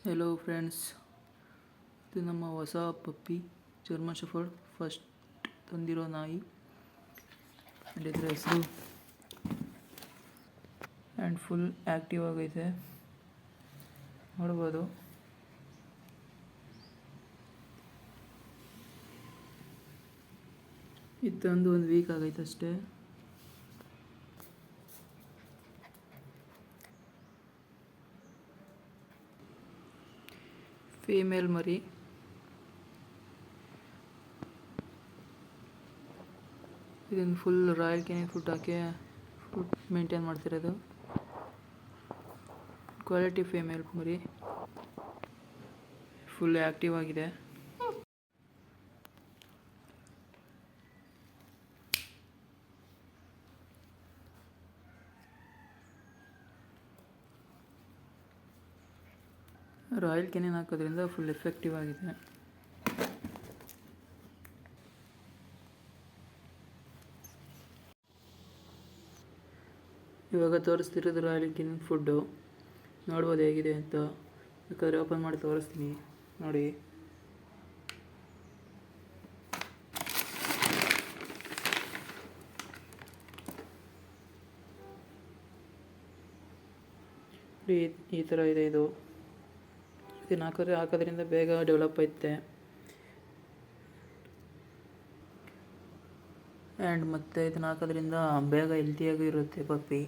Hello friends, ಇದು ನಮ್ಮ ಹೊಸ ಪಪ್ಪಿ ಜರ್ಮನ್ ಶೆಫರ್ಡ್ ಫಸ್ಟ್ ತಂದಿರೋ ನಾಯಿ. ಆ್ಯಂಡ್ ಇದರ ಹೆಸರು ಆ್ಯಂಡ್ ಫುಲ್ ಆ್ಯಕ್ಟಿವ್ ಆಗೈತೆ ನೋಡ್ಬೋದು. ಇದು ತಂದು 1 ವೀಕ್ ಆಗೈತೆ ಅಷ್ಟೇ. ಫೀಮೇಲ್ ಮರಿ. ಇದನ್ನು ಫುಲ್ ರಾಯಲ್ ಕೆನಿನ್ ಫುಡ್ ಹಾಕಿ ಮೇಂಟೈನ್ ಮಾಡ್ತಿರೋದು. ಕ್ವಾಲಿಟಿ ಫೀಮೇಲ್ ಮರಿ, ಫುಲ್ ಆ್ಯಕ್ಟಿವ್ ಆಗಿದೆ. ರಾಯಲ್ ಕೆನಿನ್ ಹಾಕೋದ್ರಿಂದ ಫುಲ್ ಎಫೆಕ್ಟಿವ್ ಆಗಿದೆ. ಇವಾಗ ತೋರಿಸ್ತಿರೋದು ರಾಯಲ್ ಕೆನಿನ್ ಫುಡ್ಡು. ನೋಡ್ಬೋದು ಹೇಗಿದೆ ಅಂತ. ಬೇಕಾದ್ರೆ ಓಪನ್ ಮಾಡಿ ತೋರಿಸ್ತೀನಿ ನೋಡಿ. ಈ ಥರ ಇದೆ ಇದು. ಇದನ್ನು ಹಾಕೋದ್ರಿಂದ ಬೇಗ ಡೆವಲಪ್ ಆಯ್ತೆ. ಆ್ಯಂಡ್ ಮತ್ತು ಇದನ್ನು ಹಾಕೋದ್ರಿಂದ ಬೇಗ ಹೆಲ್ತಿಯಾಗೂ ಇರುತ್ತೆ ಪಪ್ಪಿ.